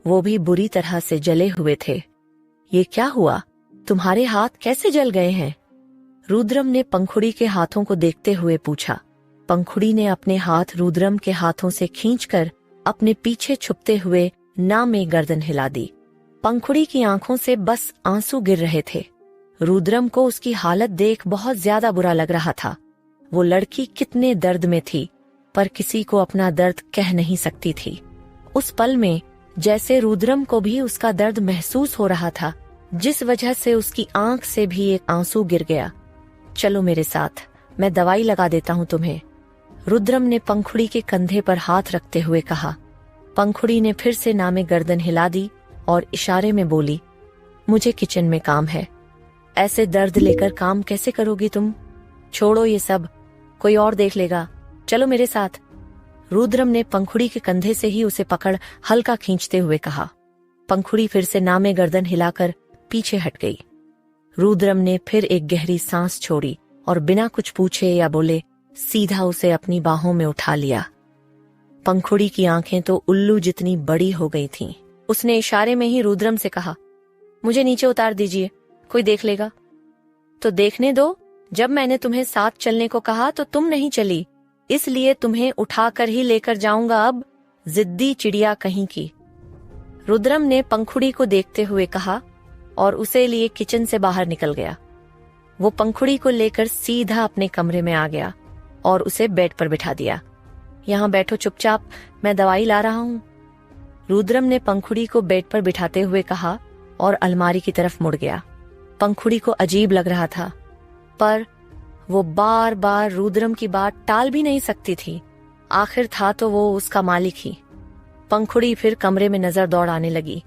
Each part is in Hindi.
वो भी बुरी तरह से जले हुए थे। ये क्या हुआ? तुम्हारे हाथ कैसे जल गए हैं? रुद्रम ने पंखुड़ी के हाथों को देखते हुए पूछा। पंखुड़ी ने अपने हाथ रुद्रम के हाथों से खींचकर अपने पीछे छुपते हुए ना में गर्दन हिला दी। पंखुड़ी की आंखों से बस आंसू गिर रहे थे। रुद्रम को उसकी हालत देख बहुत ज्यादा बुरा लग रहा था। वो लड़की कितने दर्द में थी, पर किसी को अपना दर्द कह नहीं सकती थी। उस पल में जैसे रुद्रम को भी उसका दर्द महसूस हो रहा था, जिस वजह से उसकी आंख से भी एक आंसू गिर गया। चलो मेरे साथ, मैं दवाई लगा देता हूँ तुम्हें, रुद्रम ने पंखुड़ी के कंधे पर हाथ रखते हुए कहा। पंखुड़ी ने फिर से ना में गर्दन हिला दी और इशारे में बोली, मुझे किचन में काम है। ऐसे दर्द लेकर काम कैसे करोगी तुम? छोड़ो ये सब, कोई और देख लेगा, चलो मेरे साथ। रुद्रम ने पंखुड़ी के कंधे से ही उसे पकड़ हल्का खींचते हुए कहा। पंखुड़ी फिर से ना में गर्दन हिलाकर पीछे हट गई। रुद्रम ने फिर एक गहरी सांस छोड़ी और बिना कुछ पूछे या बोले सीधा उसे अपनी बाहों में उठा लिया। पंखुड़ी की आंखें तो उल्लू जितनी बड़ी हो गई थीं। उसने इशारे में ही रुद्रम से कहा, मुझे नीचे उतार दीजिए, कोई देख लेगा। तो देखने दो, जब मैंने तुम्हें साथ चलने को कहा तो तुम नहीं चली, इसलिए तुम्हें उठाकर ही लेकर जाऊंगा अब, जिद्दी चिड़िया कहीं की। रुद्रम ने पंखुड़ी को देखते हुए कहा और उसे लिए किचन से बाहर निकल गया। वो पंखुड़ी को लेकर सीधा अपने कमरे में आ गया और उसे बेड पर बिठा दिया। यहाँ बैठो चुपचाप, मैं दवाई ला रहा हूँ, रुद्रम ने पंखुड़ी को बेड पर बिठाते हुए कहा और अलमारी की तरफ मुड़ गया। पंखुड़ी को अजीब लग रहा था, पर वो बार बार रुद्रम की बात टाल भी नहीं सकती थी। आखिर था तो वो उसका मालिक ही। पंखुड़ी फिर कमरे में नजर दौड़ाने लगी।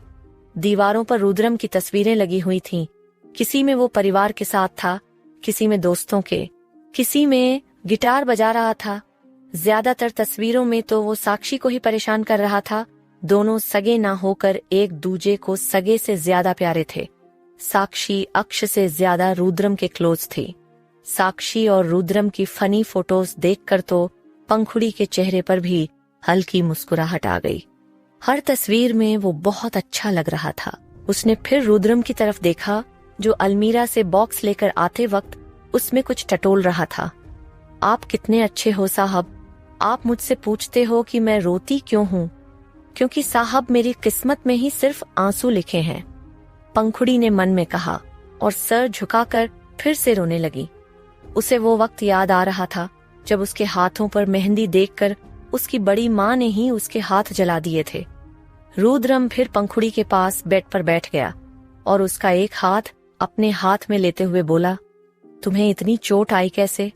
दीवारों पर रुद्रम की तस्वीरें लगी हुई थीं। किसी में वो परिवार के साथ था, किसी में दोस्तों के, किसी में गिटार बजा रहा था। ज्यादातर तस्वीरों में तो वो साक्षी को ही परेशान कर रहा था। दोनों सगे ना होकर एक दूजे को सगे से ज्यादा प्यारे थे। साक्षी अक्ष से ज्यादा रुद्रम के क्लोज थी। साक्षी और रुद्रम की फनी फोटोज देखकर तो पंखुड़ी के चेहरे पर भी हल्की मुस्कुराहट आ गई। हर तस्वीर में वो बहुत अच्छा लग रहा था। उसने फिर रुद्रम की तरफ देखा, जो अलमीरा से बॉक्स लेकर आते वक्त उसमें कुछ टटोल रहा था। आप कितने अच्छे हो साहब। आप मुझसे पूछते हो कि मैं रोती क्यों हूँ? क्योंकि साहब मेरी किस्मत में ही सिर्फ आंसू लिखे हैं, पंखुड़ी ने मन में कहा और सर झुकाकर फिर से रोने लगी। उसे वो वक्त याद आ रहा था जब उसके हाथों पर मेहंदी देखकर उसकी बड़ी माँ ने ही उसके हाथ जला दिए थे। रुद्रम फिर पंखुड़ी के पास बेड पर बैठ गया और उसका एक हाथ अपने हाथ में लेते हुए बोला, तुम्हें इतनी चोट आई कैसे?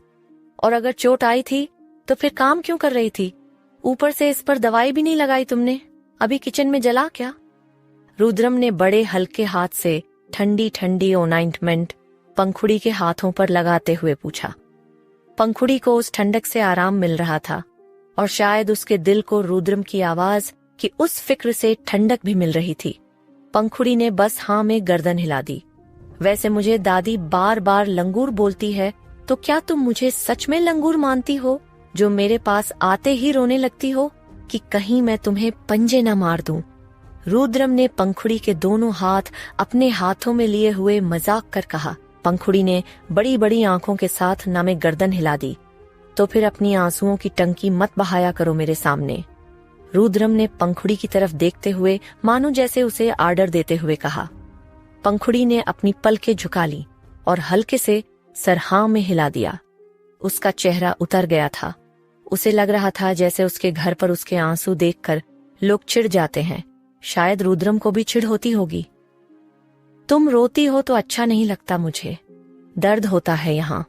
और अगर चोट आई थी तो फिर काम क्यों कर रही थी? ऊपर से इस पर दवाई भी नहीं लगाई तुमने। अभी किचन में जला क्या? रुद्रम ने बड़े हल्के हाथ से ठंडी ठंडी ओनाइंटमेंट पंखुड़ी के हाथों पर लगाते हुए पूछा। पंखुड़ी को उस ठंडक से आराम मिल रहा था और शायद उसके दिल को रुद्रम की आवाज की उस फिक्र से ठंडक भी मिल रही थी। पंखुड़ी ने बस हाँ में गर्दन हिला दी। वैसे मुझे दादी बार बार लंगूर बोलती है, तो क्या तुम मुझे सच में लंगूर मानती हो, जो मेरे पास आते ही रोने लगती हो कि कहीं मैं तुम्हें पंजे न मार दूं? रुद्रम ने पंखुड़ी के दोनों हाथ अपने हाथों में लिए हुए मजाक कर कहा। पंखुड़ी ने बड़ी बड़ी आंखों के साथ ना में गर्दन हिला दी। तो फिर अपनी आंसुओं की टंकी मत बहाया करो मेरे सामने, रुद्रम ने पंखुड़ी की तरफ देखते हुए मानो जैसे उसे आर्डर देते हुए कहा। पंखुड़ी ने अपनी पलकें झुका ली और हल्के से सर हाँ में हिला दिया। उसका चेहरा उतर गया था। उसे लग रहा था जैसे उसके घर पर उसके आंसू देखकर लोग चिढ़ जाते हैं। शायद रुद्रम को भी चिढ़ होती होगी। तुम रोती हो तो अच्छा नहीं लगता मुझे, दर्द होता है यहाँ,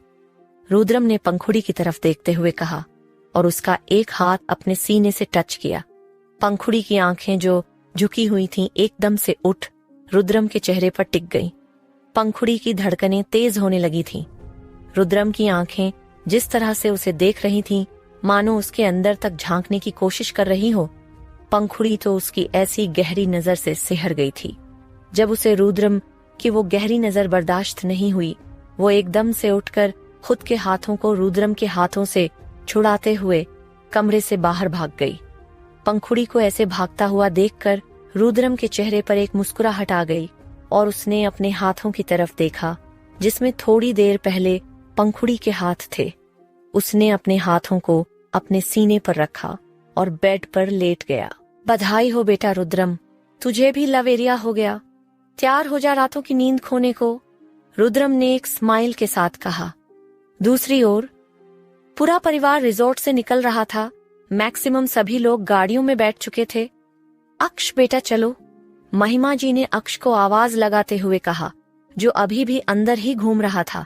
रुद्रम ने पंखुड़ी की तरफ देखते हुए कहा और उसका एक हाथ अपने सीने से टच किया। पंखुड़ी की आंखें जो झुकी हुई थीं एकदम से उठ रुद्रम के चेहरे पर टिक गईं। पंखुड़ी की धड़कनें तेज होने लगी थीं। रुद्रम की आंखें जिस तरह से उसे देख रही थीं, मानो उसके अंदर तक झांकने की कोशिश कर रही हो। पंखुड़ी तो उसकी ऐसी गहरी नजर से सिहर गई थी। जब उसे रुद्रम की वो गहरी नजर बर्दाश्त नहीं हुई, वो एकदम से उठकर खुद के हाथों को रुद्रम के हाथों से छुड़ाते हुए कमरे से बाहर भाग गई। पंखुड़ी को ऐसे भागता हुआ देखकर रुद्रम के चेहरे पर एक मुस्कुराहट आ गई और उसने अपने हाथों की तरफ देखा जिसमें थोड़ी देर पहले पंखुड़ी के हाथ थे। उसने अपने हाथों को अपने सीने पर रखा और बेड पर लेट गया। बधाई हो बेटा रुद्रम, तुझे भी लवेरिया हो गया। तैयार हो जा रातों की नींद खोने को, रुद्रम ने एक स्माइल के साथ कहा। दूसरी ओर पूरा परिवार रिजॉर्ट से निकल रहा था। मैक्सिमम सभी लोग गाड़ियों में बैठ चुके थे। अक्ष बेटा चलो, महिमा जी ने अक्ष को आवाज लगाते हुए कहा, जो अभी भी अंदर ही घूम रहा था।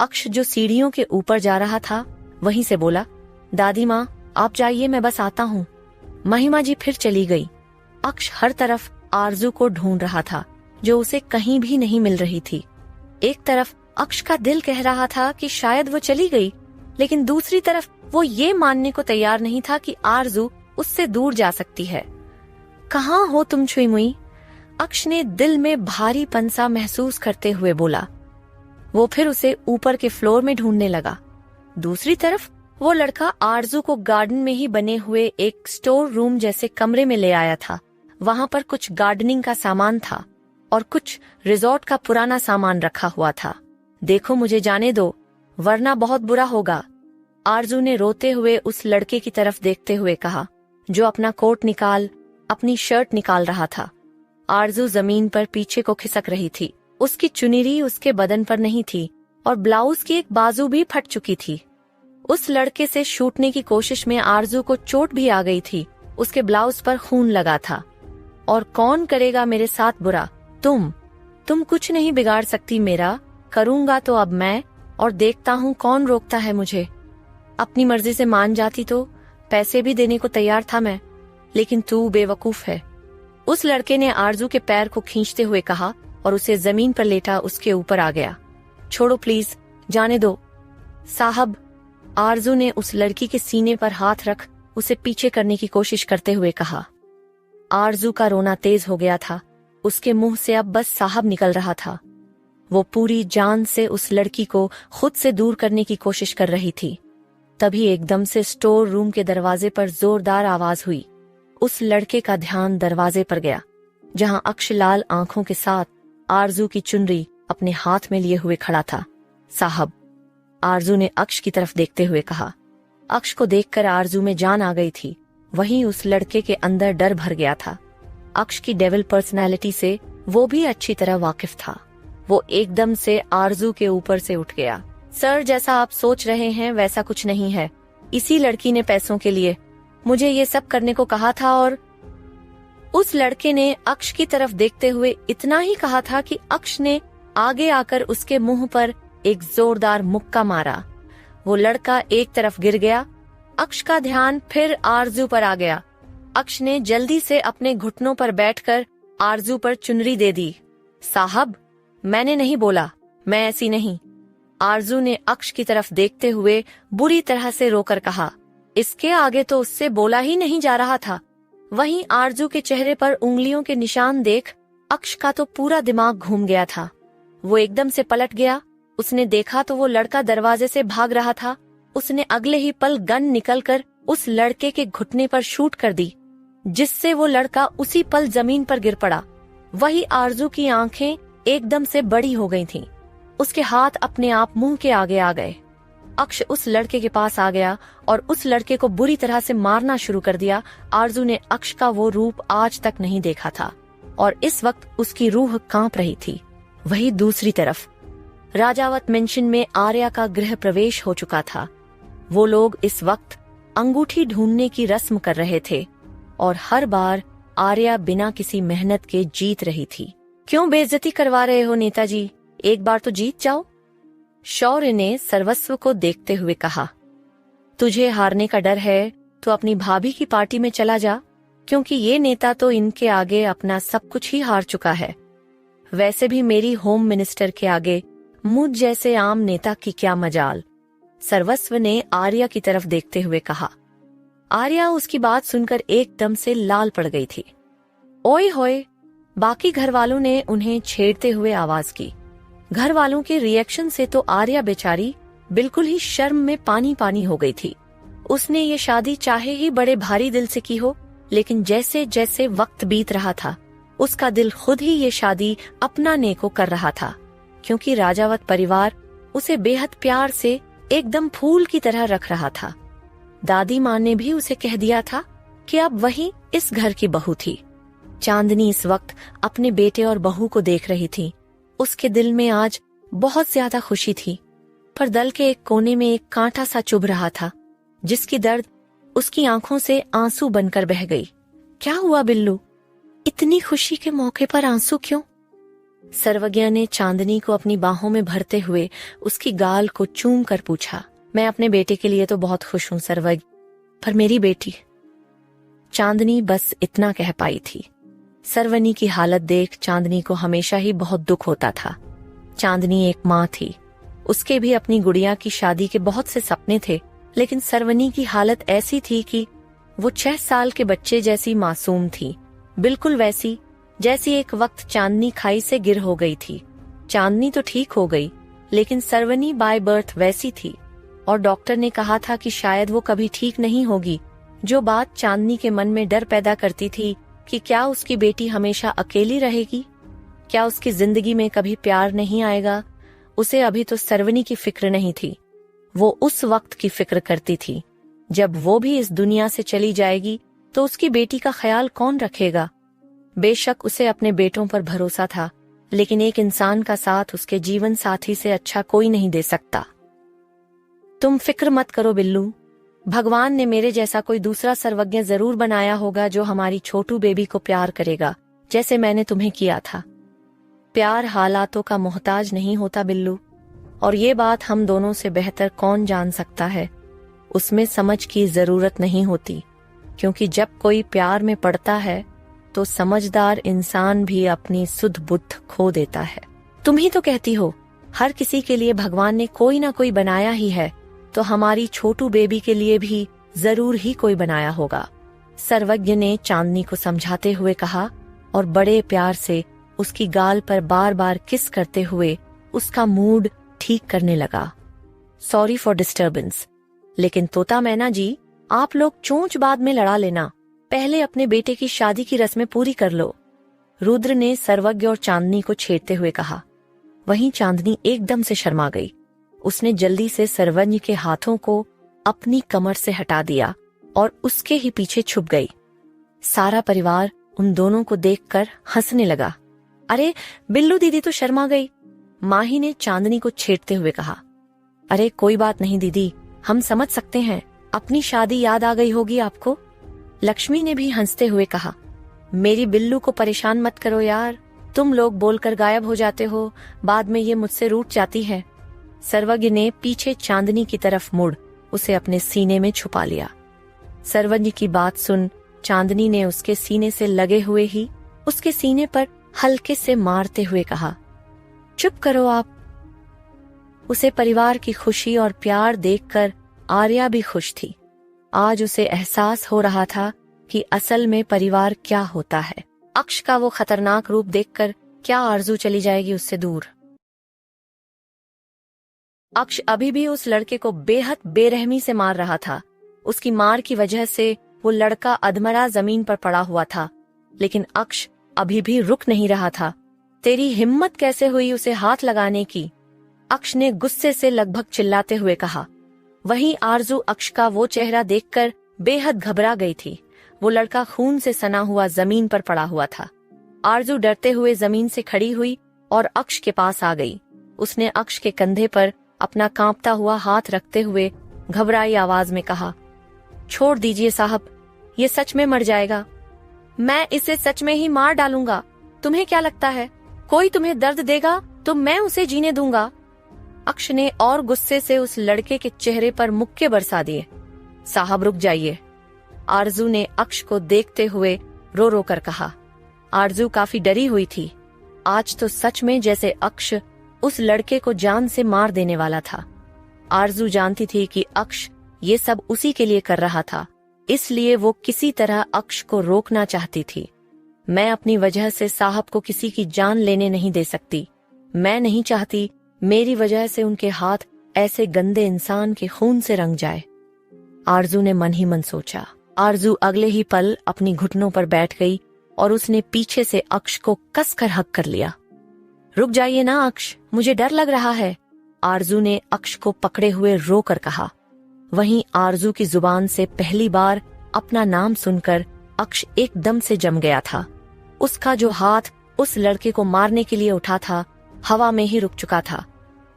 अक्ष जो सीढ़ियों के ऊपर जा रहा था वहीं से बोला, दादी माँ आप जाइए, मैं बस आता हूँ। महिमा जी फिर चली गई। अक्ष हर तरफ आरजू को ढूंढ रहा था जो उसे कहीं भी नहीं मिल रही थी। एक तरफ अक्ष का दिल कह रहा था कि शायद वो चली गई, लेकिन दूसरी तरफ वो ये मानने को तैयार नहीं था कि आरजू उससे दूर जा सकती है। कहाँ हो तुम छुई मुई? अक्ष ने दिल में भारीपन सा महसूस करते हुए बोला। वो फिर उसे ऊपर के फ्लोर में ढूंढने लगा। दूसरी तरफ वो लड़का आरजू को गार्डन में ही बने हुए एक स्टोर रूम जैसे कमरे में ले आया था। वहां पर कुछ गार्डनिंग का सामान था और कुछ रिजॉर्ट का पुराना सामान रखा हुआ था। देखो मुझे जाने दो वरना बहुत बुरा होगा, आरजू ने रोते हुए उस लड़के की तरफ देखते हुए कहा, जो अपना कोट निकाल अपनी शर्ट निकाल रहा था। आरजू जमीन पर पीछे को खिसक रही थी। उसकी चुनरी उसके बदन पर नहीं थी और ब्लाउज की एक बाजू भी फट चुकी थी। उस लड़के से छूटने की कोशिश में आरजू को चोट भी आ गई थी। उसके ब्लाउज पर खून लगा था। और कौन करेगा मेरे साथ बुरा? तुम कुछ नहीं बिगाड़ सकती मेरा। करूंगा तो अब मैं, और देखता हूँ कौन रोकता है मुझे। अपनी मर्जी से मान जाती तो पैसे भी देने को तैयार था मैं, लेकिन तू बेवकूफ है। उस लड़के ने आरजू के पैर को खींचते हुए कहा और उसे जमीन पर लेटा उसके ऊपर आ गया। छोड़ो प्लीज, जाने दो साहब। आरजू ने उस लड़की के सीने पर हाथ रख उसे पीछे करने की कोशिश करते हुए कहा। आरजू का रोना तेज हो गया था। उसके मुंह से अब बस साहब निकल रहा था। वो पूरी जान से उस लड़की को खुद से दूर करने की कोशिश कर रही थी। तभी एकदम से स्टोर रूम के दरवाजे पर जोरदार आवाज हुई। उस लड़के का ध्यान दरवाजे पर गया, जहां अक्ष लाल आंखों के साथ आरजू की चुनरी अपने हाथ में लिए हुए खड़ा था। साहब, आरजू ने अक्ष की तरफ देखते हुए कहा। अक्ष को देखकर आरजू में जान आ गई थी। वहीं उस लड़के के अंदर डर भर गया था। अक्ष की डेविल पर्सनैलिटी से वो भी अच्छी तरह वाकिफ था। वो एकदम से आरजू के ऊपर से उठ गया। सर, जैसा आप सोच रहे हैं वैसा कुछ नहीं है। इसी लड़की ने पैसों के लिए मुझे ये सब करने को कहा था। और उस लड़के ने अक्ष की तरफ देखते हुए इतना ही कहा था कि अक्ष ने आगे आकर उसके मुंह पर एक जोरदार मुक्का मारा। वो लड़का एक तरफ गिर गया। अक्ष का ध्यान फिर आरजू पर आ गया। अक्ष ने जल्दी से अपने घुटनों पर बैठकर आरजू पर चुनरी दे दी। साहब, मैंने नहीं बोला, मैं ऐसी नहीं। आरजू ने अक्ष की तरफ देखते हुए बुरी तरह से रोकर कहा। इसके आगे तो उससे बोला ही नहीं जा रहा था। वहीं आरजू के चेहरे पर उंगलियों के निशान देख अक्ष का तो पूरा दिमाग घूम गया था। वो एकदम से पलट गया। उसने देखा तो वो लड़का दरवाजे से भाग रहा था। उसने अगले ही पल गन निकलकर उस लड़के के घुटने पर शूट कर दी, जिससे वो लड़का उसी पल जमीन पर गिर पड़ा। वही आरजू की आंखें एकदम से बड़ी हो गई थीं। उसके हाथ अपने आप मुंह के आगे आ गए। अक्ष उस लड़के के पास आ गया और उस लड़के को बुरी तरह से मारना शुरू कर दिया। आरजू ने अक्ष का वो रूप आज तक नहीं देखा था और इस वक्त उसकी रूह कांप रही थी। वही दूसरी तरफ राजावत मेंशन में आर्या का गृह प्रवेश हो चुका था। वो लोग इस वक्त अंगूठी ढूंढने की रस्म कर रहे थे और हर बार आर्या बिना किसी मेहनत के जीत रही थी। क्यों बेइज्जती करवा रहे हो नेताजी, एक बार तो जीत जाओ, शौर्य ने सर्वस्व को देखते हुए कहा। तुझे हारने का डर है तो अपनी भाभी की पार्टी में चला जा, क्योंकि ये नेता तो इनके आगे अपना सब कुछ ही हार चुका है। वैसे भी मेरी होम मिनिस्टर के आगे मुझ जैसे आम नेता की क्या मजाल, सर्वस्व ने आर्या की तरफ देखते हुए कहा। आर्या उसकी बात सुनकर एकदम से लाल पड़ गई थी। ओए होए, बाकी घर वालों ने उन्हें छेड़ते हुए आवाज की। घर वालों के रिएक्शन से तो आर्या बेचारी बिल्कुल ही शर्म में पानी पानी हो गई थी। उसने ये शादी चाहे ही बड़े भारी दिल से की हो, लेकिन जैसे जैसे वक्त बीत रहा था उसका दिल खुद ही ये शादी अपनाने को कर रहा था, क्योंकि राजावत परिवार उसे बेहद प्यार से एकदम फूल की तरह रख रहा था। दादी माँ ने भी उसे कह दिया था कि अब वही इस घर की बहू थी। चांदनी इस वक्त अपने बेटे और बहू को देख रही थी। उसके दिल में आज बहुत ज्यादा खुशी थी, पर दिल के एक कोने में एक कांटा सा चुभ रहा था, जिसकी दर्द उसकी आंखों से आंसू बनकर बह गई। क्या हुआ बिल्लू, इतनी खुशी के मौके पर आंसू क्यों? सर्वज्ञ ने चांदनी को अपनी बाहों में भरते हुए उसकी गाल को चूम कर पूछा। मैं अपने बेटे के लिए तो बहुत खुश हूं सर्वज्ञ, पर मेरी बेटी। चांदनी बस इतना कह पाई थी। सर्वनी की हालत देख चांदनी को हमेशा ही बहुत दुख होता था। चांदनी एक माँ थी, उसके भी अपनी गुड़िया की शादी के बहुत से सपने थे, लेकिन सर्वनी की हालत ऐसी थी कि वो 6 साल के बच्चे जैसी मासूम थी, बिल्कुल वैसी जैसी एक वक्त चांदनी खाई से गिर हो गई थी। चांदनी तो ठीक हो गई, लेकिन सर्वनी बाय बर्थ वैसी थी, और डॉक्टर ने कहा था कि शायद वो कभी ठीक नहीं होगी। जो बात चांदनी के मन में डर पैदा करती थी कि क्या उसकी बेटी हमेशा अकेली रहेगी, क्या उसकी जिंदगी में कभी प्यार नहीं आएगा, उसे अभी तो सर्वनी की फिक्र नहीं थी। वो उस वक्त की फिक्र करती थी जब वो भी इस दुनिया से चली जाएगी तो उसकी बेटी का ख्याल कौन रखेगा। बेशक उसे अपने बेटों पर भरोसा था, लेकिन एक इंसान का साथ उसके जीवन साथी से अच्छा कोई नहीं दे सकता। तुम फिक्र मत करो बिल्लू, भगवान ने मेरे जैसा कोई दूसरा सर्वज्ञ जरूर बनाया होगा जो हमारी छोटू बेबी को प्यार करेगा जैसे मैंने तुम्हें किया था। प्यार हालातों का मोहताज नहीं होता बिल्लू, और ये बात हम दोनों से बेहतर कौन जान सकता है। उसमें समझ की जरूरत नहीं होती, क्योंकि जब कोई प्यार में पड़ता है तो समझदार इंसान भी अपनी सुध बुद्ध खो देता है। तुम ही तो कहती हो हर किसी के लिए भगवान ने कोई ना कोई बनाया ही है, तो हमारी छोटू बेबी के लिए भी जरूर ही कोई बनाया होगा। सर्वज्ञ ने चांदनी को समझाते हुए कहा, और बड़े प्यार से उसकी गाल पर बार बार किस करते हुए उसका मूड ठीक करने लगा। सॉरी फॉर डिस्टर्बेंस, लेकिन तोता मैना जी, आप लोग चोंच बाद में लड़ा लेना, पहले अपने बेटे की शादी की रस्में पूरी कर लो। रुद्र ने सर्वज्ञ और चांदनी को छेड़ते हुए कहा। वहीं चांदनी एकदम से शर्मा गई। उसने जल्दी से सर्वज्ञ के हाथों को अपनी कमर से हटा दिया और उसके ही पीछे छुप गई। सारा परिवार उन दोनों को देखकर हंसने लगा। अरे बिल्लू दीदी तो शर्मा गई, माही ने चांदनी को छेड़ते हुए कहा। अरे कोई बात नहीं दीदी, हम समझ सकते हैं, अपनी शादी याद आ गई होगी आपको। लक्ष्मी ने भी हंसते हुए कहा। मेरी बिल्लू को परेशान मत करो यार, तुम लोग बोलकर गायब हो जाते हो, बाद में ये मुझसे रूठ जाती है। सर्वज्ञ ने पीछे चांदनी की तरफ मुड़ उसे अपने सीने में छुपा लिया। सर्वज्ञ की बात सुन चांदनी ने उसके सीने से लगे हुए ही उसके सीने पर हल्के से मारते हुए कहा, चुप करो आप। उसे परिवार की खुशी और प्यार देखकर आर्या भी खुश थी। आज उसे एहसास हो रहा था कि असल में परिवार क्या होता है। अक्ष का वो खतरनाक रूप देखकर क्या आरजू चली जाएगी उससे दूर। अक्ष अभी भी उस लड़के को बेहद बेरहमी से मार रहा था। उसकी मार की वजह से वो लड़का अधमरा जमीन पर पड़ा हुआ था, लेकिन अक्ष अभी भी रुक नहीं रहा था। तेरी हिम्मत कैसे हुई उसे हाथ लगाने की? अक्ष ने गुस्से से लगभग चिल्लाते हुए कहा। वहीं आरजू अक्ष का वो चेहरा देखकर बेहद घबरा गई थी। वो लड़का खून से सना हुआ जमीन पर पड़ा हुआ था। आरजू डरते हुए जमीन से खड़ी हुई और अक्ष के पास आ गई। उसने अक्ष के कंधे पर अपना कांपता हुआ हाथ रखते हुए घबराई आवाज में कहा, छोड़ दीजिए साहब, ये सच में मर जाएगा। मैं इसे सच में ही मार डालूंगा। तुम्हें क्या लगता है कोई तुम्हें दर्द देगा तो मैं उसे जीने दूंगा? अक्ष ने और गुस्से से उस लड़के के चेहरे पर मुक्के बरसा दिए। साहब रुक जाइए, आरजू ने अक्ष को देखते हुए रो रो कर कहा। आरजू काफी डरी हुई थी। आज तो सच में जैसे अक्ष उस लड़के को जान से मार देने वाला था। आरजू जानती थी कि अक्ष ये सब उसी के लिए कर रहा था, इसलिए वो किसी तरह अक्ष को रोकना चाहती थी। मैं अपनी वजह से साहब को किसी की जान लेने नहीं दे सकती। मैं नहीं चाहती मेरी वजह से उनके हाथ ऐसे गंदे इंसान के खून से रंग जाए। आरजू ने मन ही मन सोचा। आरजू अगले ही पल अपनी घुटनों पर बैठ गई और उसने पीछे से अक्ष को कसकर हक कर लिया। रुक जाइए ना अक्ष, मुझे डर लग रहा है, आरजू ने अक्ष को पकड़े हुए रोकर कहा। वहीं आरजू की जुबान से पहली बार अपना नाम सुनकर अक्ष एकदम से जम गया था। उसका जो हाथ उस लड़के को मारने के लिए उठा था, हवा में ही रुक चुका था।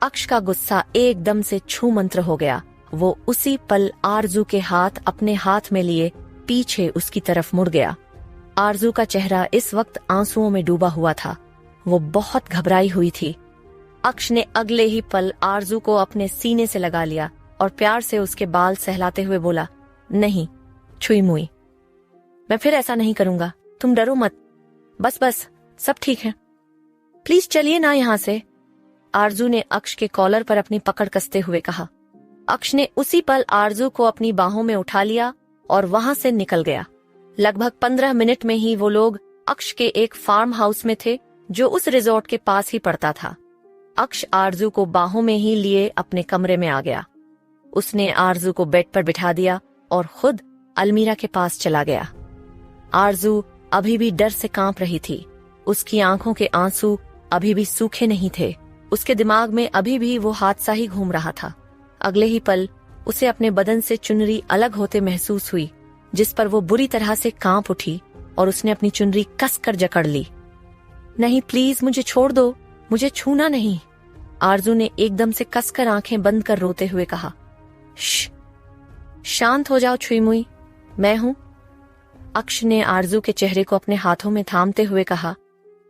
अक्ष का गुस्सा एकदम से छू मंत्र हो गया। वो उसी पल आरजू के हाथ अपने हाथ में लिए पीछे उसकी तरफ मुड़ गया। आरजू का चेहरा इस वक्त आंसुओं में डूबा हुआ था। वो बहुत घबराई हुई थी। अक्ष ने अगले ही पल आरजू को अपने सीने से लगा लिया और प्यार से उसके बाल सहलाते हुए बोला, नहीं छुई मुई, मैं फिर ऐसा नहीं करूंगा, तुम डरो मत, बस बस सब ठीक है, प्लीज चलिए ना यहाँ से, आरजू ने अक्ष के कॉलर पर अपनी पकड़ कसते हुए कहा। अक्ष ने उसी पल आरजू को अपनी बाहों में उठा लिया और वहां से निकल गया। लगभग 15 मिनट में ही वो लोग अक्ष के एक फार्म हाउस में थे जो उस रिजॉर्ट के पास ही पड़ता था। अक्ष आरजू को बाहों में ही लिए अपने कमरे में आ गया। उसने आरजू को बेड पर बिठा दिया और खुद अलमीरा के पास चला गया। आरजू अभी भी डर से कांप रही थी। उसकी आंखों के आंसू अभी भी सूखे नहीं थे। उसके दिमाग में अभी भी वो हादसा ही घूम रहा था। अगले ही पल उसे अपने बदन से चुनरी अलग होते महसूस हुई, जिस पर वो बुरी तरह से कांप उठी और उसने अपनी चुनरी कसकर जकड़ ली। नहीं प्लीज मुझे छोड़ दो, मुझे छूना नहीं, आरजू ने एकदम से कसकर आंखें बंद कर रोते हुए कहा। शांत हो जाओ छुई मुई, मैं हूं, अक्ष ने आरजू के चेहरे को अपने हाथों में थामते हुए कहा।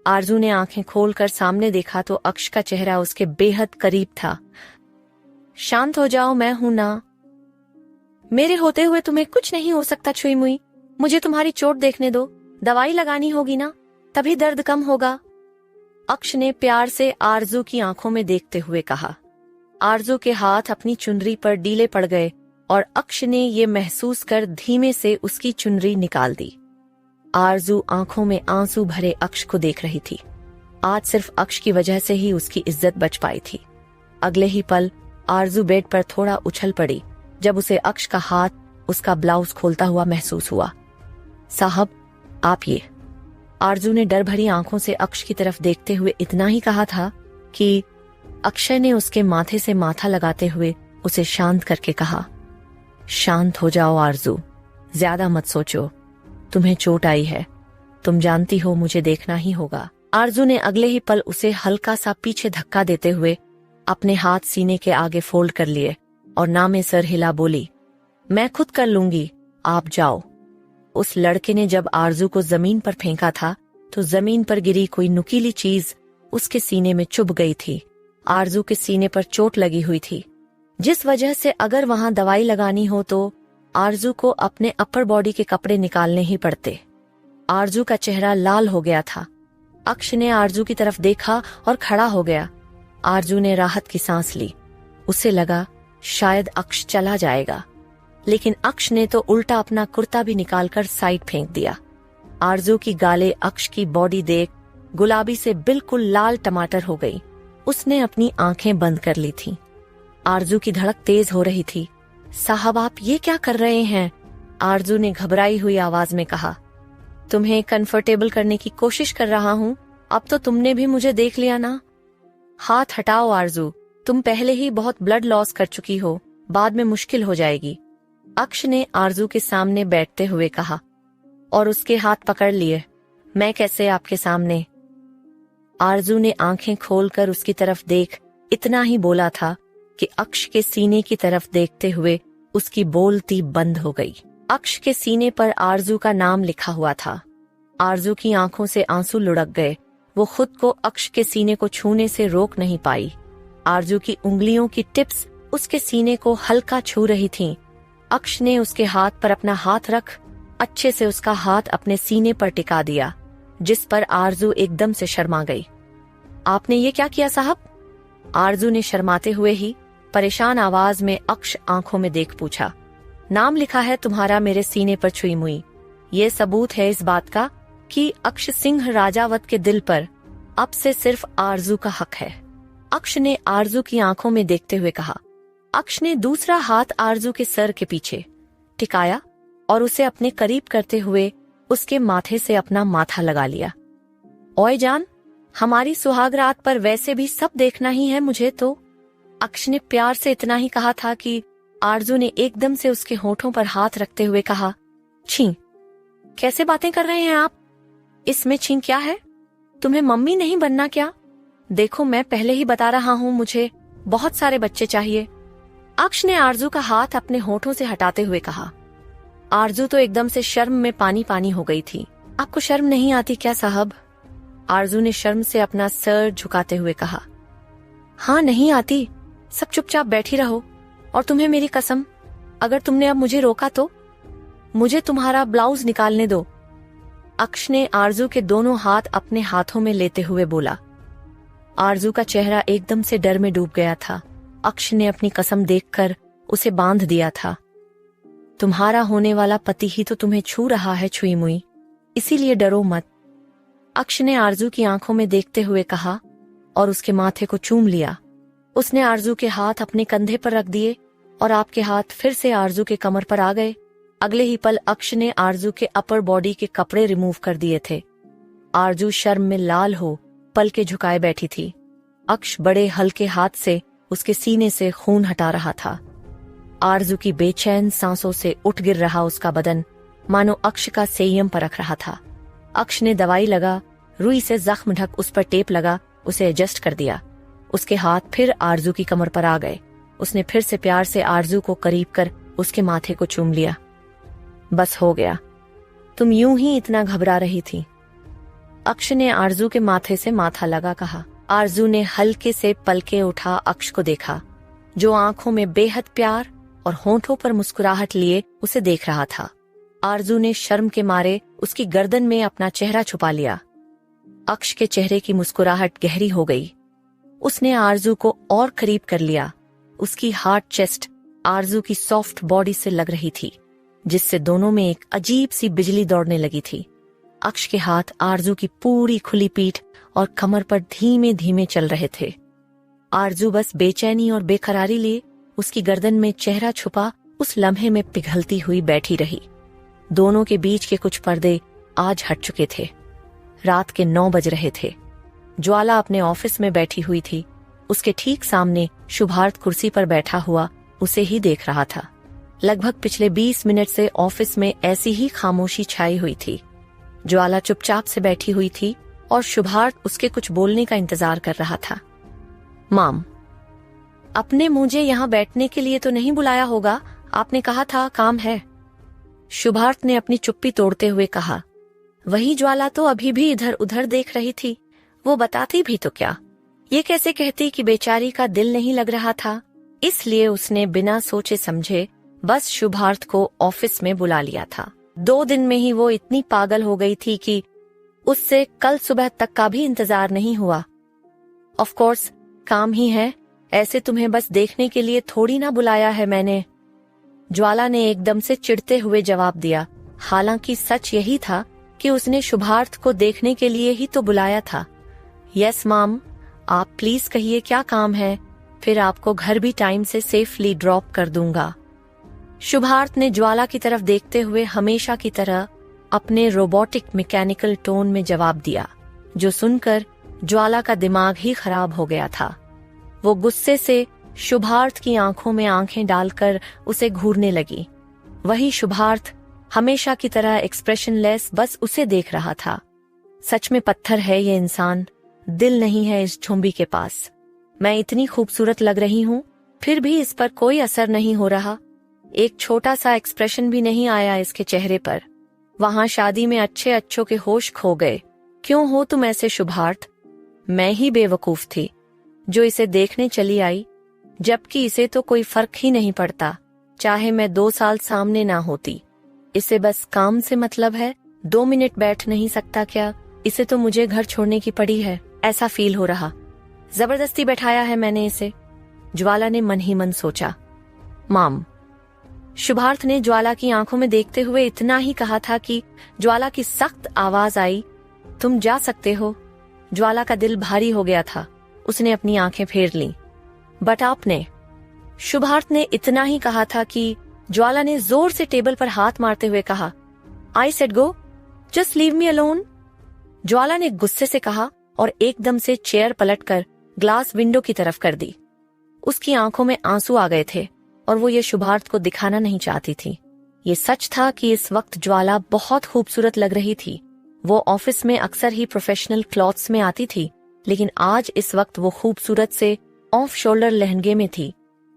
आरजू ने आंखें खोलकर सामने देखा तो अक्ष का चेहरा उसके बेहद करीब था। शांत हो जाओ, मैं हूं ना, मेरे होते हुए तुम्हें कुछ नहीं हो सकता छुई मुई, मुझे तुम्हारी चोट देखने दो, दवाई लगानी होगी ना, तभी दर्द कम होगा, अक्ष ने प्यार से आरजू की आंखों में देखते हुए कहा। आरजू के हाथ अपनी चुनरी पर डीले पड़ गए और अक्ष ने ये महसूस कर धीमे से उसकी चुनरी निकाल दी। आरजू आंखों में आंसू भरे अक्ष को देख रही थी। आज सिर्फ अक्ष की वजह से ही उसकी इज्जत बच पाई थी। अगले ही पल आरजू बेड पर थोड़ा उछल पड़ी जब उसे अक्ष का हाथ उसका ब्लाउज खोलता हुआ महसूस हुआ। साहब आप ये, आरजू ने डर भरी आंखों से अक्ष की तरफ देखते हुए इतना ही कहा था कि अक्षय ने उसके माथे से माथा लगाते हुए उसे शांत करके कहा, शांत हो जाओ आरजू, ज्यादा मत सोचो, तुम्हें चोट आई है, तुम जानती हो मुझे देखना ही होगा। आरजू ने अगले ही पल उसे हल्का सा पीछे धक्का देते हुए अपने हाथ सीने के आगे फोल्ड कर लिए और नामे सर हिला बोली, मैं खुद कर लूंगी, आप जाओ। उस लड़के ने जब आरजू को जमीन पर फेंका था तो जमीन पर गिरी कोई नुकीली चीज उसके सीने में चुभ गई थी। आरजू के सीने पर चोट लगी हुई थी, जिस वजह से अगर वहां दवाई लगानी हो तो आरजू को अपने अपर बॉडी के कपड़े निकालने ही पड़ते। आरजू का चेहरा लाल हो गया था। अक्ष ने आरजू की तरफ देखा और खड़ा हो गया। आरजू ने राहत की सांस ली। उसे लगा शायद अक्ष चला जाएगा, लेकिन अक्ष ने तो उल्टा अपना कुर्ता भी निकालकर साइड फेंक दिया। आरजू की गालें अक्ष की बॉडी देख गुलाबी से बिल्कुल लाल टमाटर हो गई। उसने अपनी आंखें बंद कर ली थीं। आरजू की धड़क तेज हो रही थी। साहब आप ये क्या कर रहे हैं? आरजू ने घबराई हुई आवाज में कहा। तुम्हें कंफर्टेबल करने की कोशिश कर रहा हूँ, अब तो तुमने भी मुझे देख लिया ना। हाथ हटाओ आरजू, तुम पहले ही बहुत ब्लड लॉस कर चुकी हो, बाद में मुश्किल हो जाएगी, अक्ष ने आरजू के सामने बैठते हुए कहा और उसके हाथ पकड़ लिए। मैं कैसे आपके सामने? आरजू ने आंखें खोलकर उसकी तरफ देख इतना ही बोला था कि अक्ष के सीने की तरफ देखते हुए उसकी बोलती बंद हो गई। अक्ष के सीने पर आरजू का नाम लिखा हुआ था। आरजू की आंखों से आंसू लुढ़क गए। वो खुद को अक्ष के सीने को छूने से रोक नहीं पाई। आरजू की उंगलियों की टिप्स उसके सीने को हल्का छू रही थीं। अक्ष ने उसके हाथ पर अपना हाथ रख अच्छे से उसका हाथ अपने सीने पर टिका दिया, जिस पर आरजू एकदम से शर्मा गई। आपने ये क्या किया साहब? आरजू ने शर्माते हुए ही परेशान आवाज में अक्ष आंखों में देख पूछा। नाम लिखा है तुम्हारा मेरे सीने पर छुई मुई। ये सबूत है इस बात का कि अक्ष सिंह राजावत के दिल पर अब से सिर्फ आरजू का हक है, अक्ष ने आरजू की आंखों में देखते हुए कहा। अक्ष ने दूसरा हाथ आरजू के सर के पीछे टिकाया और उसे अपने करीब करते हुए उसके माथे से अपना माथा लगा लिया। ओए जान, हमारी सुहाग रात पर वैसे भी सब देखना ही है मुझे तो। अक्ष ने प्यार से इतना ही कहा था कि आरजू ने एकदम से उसके होठों पर हाथ रखते हुए कहा, छी, कैसे बातें कर रहे हैं आप? इसमें छी क्या है? तुम्हें मम्मी नहीं बनना क्या? देखो, मैं पहले ही बता रहा हूँ, मुझे बहुत सारे बच्चे चाहिए। अक्ष ने आरजू का हाथ अपने होठों से हटाते हुए कहा। आरजू तो एकदम से शर्म में पानी पानी हो गई थी। आपको शर्म नहीं आती क्या साहब? आरजू ने शर्म से अपना सर झुकाते हुए कहा। हाँ, नहीं आती। सब चुपचाप बैठी रहो, और तुम्हें मेरी कसम, अगर तुमने अब मुझे रोका तो मुझे तुम्हारा ब्लाउज निकालने दो। अक्ष ने आरजू के दोनों हाथ अपने हाथों में लेते हुए बोला। आरजू का चेहरा एकदम से डर में डूब गया था। अक्ष ने अपनी कसम देखकर उसे बांध दिया था। तुम्हारा होने वाला पति ही तो तुम्हें छू रहा है छुई मुई, इसीलिए डरो मत। अक्ष ने आरजू की आंखों में देखते हुए कहा और उसके माथे को चूम लिया। उसने आरजू के हाथ अपने कंधे पर रख दिए और आपके हाथ फिर से आरजू के कमर पर आ गए। अगले ही पल अक्ष ने आरजू के अपर बॉडी के कपड़े रिमूव कर दिए थे। आरजू शर्म में लाल हो पल के झुकाए बैठी थी। अक्ष बड़े हल्के हाथ से उसके सीने से खून हटा रहा था। आरजू की बेचैन सांसों से उठ गिर रहा उसका बदन मानो अक्ष का संयम परख रहा था। अक्ष ने दवाई लगा, रुई से जख्म ढक उस पर टेप लगा, उसे एडजस्ट कर दिया। उसके हाथ फिर आरजू की कमर पर आ गए। उसने फिर से प्यार से आरजू को करीब कर उसके माथे को चूम लिया। बस हो गया, तुम यूं ही इतना घबरा रही थी। अक्ष ने आरजू के माथे से माथा लगा कहा। आरजू ने हल्के से पलके उठा अक्ष को देखा, जो आंखों में बेहद प्यार और होंठों पर मुस्कुराहट लिए उसे देख रहा था। आरजू ने शर्म के मारे उसकी गर्दन में अपना चेहरा छुपा लिया। अक्ष के चेहरे की मुस्कुराहट गहरी हो गई। उसने आरजू को और करीब कर लिया। उसकी हार्ड चेस्ट आरजू की सॉफ्ट बॉडी से लग रही थी, जिससे दोनों में एक अजीब सी बिजली दौड़ने लगी थी। अक्ष के हाथ आरजू की पूरी खुली पीठ और कमर पर धीमे धीमे चल रहे थे। आरजू बस बेचैनी और बेकरारी लिए उसकी गर्दन में चेहरा छुपा उस लम्हे में पिघलती हुई बैठी रही। दोनों के बीच के कुछ पर्दे आज हट चुके थे। रात के 9 बज रहे थे। ज्वाला अपने ऑफिस में बैठी हुई थी। उसके ठीक सामने शुभार्थ कुर्सी पर बैठा हुआ उसे ही देख रहा था। लगभग पिछले 20 मिनट से ऑफिस में ऐसी ही खामोशी छाई हुई थी। ज्वाला चुपचाप से बैठी हुई थी और शुभार्थ उसके कुछ बोलने का इंतजार कर रहा था। माम, आपने मुझे यहाँ बैठने के लिए तो नहीं बुलाया होगा, आपने कहा था काम है। शुभार्थ ने अपनी चुप्पी तोड़ते हुए कहा। वही ज्वाला तो अभी भी इधर उधर देख रही थी। वो बताती भी तो क्या, ये कैसे कहती कि बेचारी का दिल नहीं लग रहा था। इसलिए उसने बिना सोचे समझे बस शुभार्थ को ऑफिस में बुला लिया था। 2 दिन में ही वो इतनी पागल हो गई थी कि उससे कल सुबह तक का भी इंतजार नहीं हुआ। ऑफ कोर्स काम ही है, ऐसे तुम्हें बस देखने के लिए थोड़ी ना बुलाया है मैंने। ज्वाला ने एकदम से चिढ़ते हुए जवाब दिया। हालांकि सच यही था कि उसने शुभार्थ को देखने के लिए ही तो बुलाया था। यस माम, आप प्लीज कहिए क्या काम है, फिर आपको घर भी टाइम से सेफली ड्रॉप कर दूंगा। शुभार्थ ने ज्वाला की तरफ देखते हुए हमेशा की तरह अपने रोबोटिक मैकेनिकल टोन में जवाब दिया, जो सुनकर ज्वाला का दिमाग ही खराब हो गया था। वो गुस्से से शुभार्थ की आंखों में आंखें डालकर उसे घूरने लगी। वही शुभार्थ हमेशा की तरह एक्सप्रेशनलेस बस उसे देख रहा था। सच में पत्थर है ये इंसान, दिल नहीं है इस झुंबी के पास। मैं इतनी खूबसूरत लग रही हूँ, फिर भी इस पर कोई असर नहीं हो रहा। एक छोटा सा एक्सप्रेशन भी नहीं आया इसके चेहरे पर। वहां शादी में अच्छे अच्छों के होश खो गए। क्यों हो तुम ऐसे शुभार्थ? मैं ही बेवकूफ थी जो इसे देखने चली आई, जबकि इसे तो कोई फर्क ही नहीं पड़ता, चाहे मैं 2 साल सामने ना होती। इसे बस काम से मतलब है, 2 मिनट बैठ नहीं सकता क्या? इसे तो मुझे घर छोड़ने की पड़ी है, ऐसा फील हो रहा। जबरदस्ती बैठाया है मैंने इसे, ज्वाला ने मन ही मन सोचा। माम, शुभार्थ ने ज्वाला की आंखों में देखते हुए इतना ही कहा था कि ज्वाला की सख्त आवाज आई, तुम जा सकते हो। ज्वाला का दिल भारी हो गया था। उसने अपनी आंखें फेर लीं। बट आपने, शुभार्थ ने इतना ही कहा था कि ज्वाला ने जोर से टेबल पर हाथ मारते हुए कहा, I said go, just leave me alone. Jwala ने गुस्से से कहा और एकदम से चेयर पलटकर ग्लास विंडो की तरफ कर दी। उसकी आंखों में आंसू आ गए थे और वो ये शुभार्थ को दिखाना नहीं चाहती थी। ये सच था कि इस वक्त ज्वाला बहुत खूबसूरत लग रही थी। वो ऑफिस में अक्सर ही प्रोफेशनल क्लॉथ्स में आती थी, लेकिन आज इस वक्त वो खूबसूरत से ऑफ शोल्डर लहंगे में थी।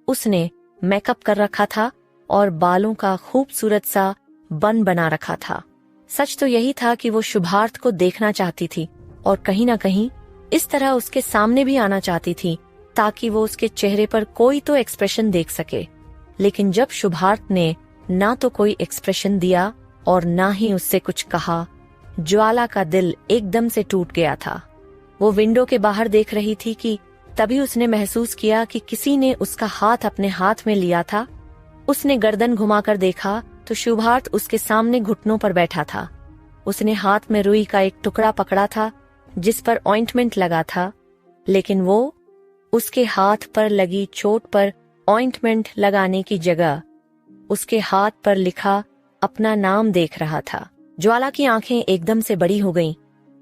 उसने मेकअप कर रखा था और बालों का खूबसूरत सा बन बना रखा था। सच तो यही था कि वो शुभार्थ को देखना चाहती थी और कहीं ना कहीं इस तरह उसके सामने भी आना चाहती थी ताकि वो उसके चेहरे पर कोई तो एक्सप्रेशन देख सके। लेकिन जब शुभार्थ ने ना तो कोई एक्सप्रेशन दिया और ना ही उससे कुछ कहा, ज्वाला का दिल एकदम से टूट गया था। वो विंडो के बाहर देख रही थी कि तभी उसने महसूस किया कि किसी ने उसका हाथ अपने हाथ में लिया था। उसने गर्दन घुमाकर देखा तो शुभार्थ उसके सामने घुटनों पर बैठा था। उसने हाथ में रुई का एक टुकड़ा पकड़ा था जिस पर ऑइंटमेंट लगा था, लेकिन वो उसके हाथ पर लगी चोट पर ऑइंटमेंट लगाने की जगह उसके हाथ पर लिखा अपना नाम देख रहा था। ज्वाला की आंखें एकदम से बड़ी हो गईं,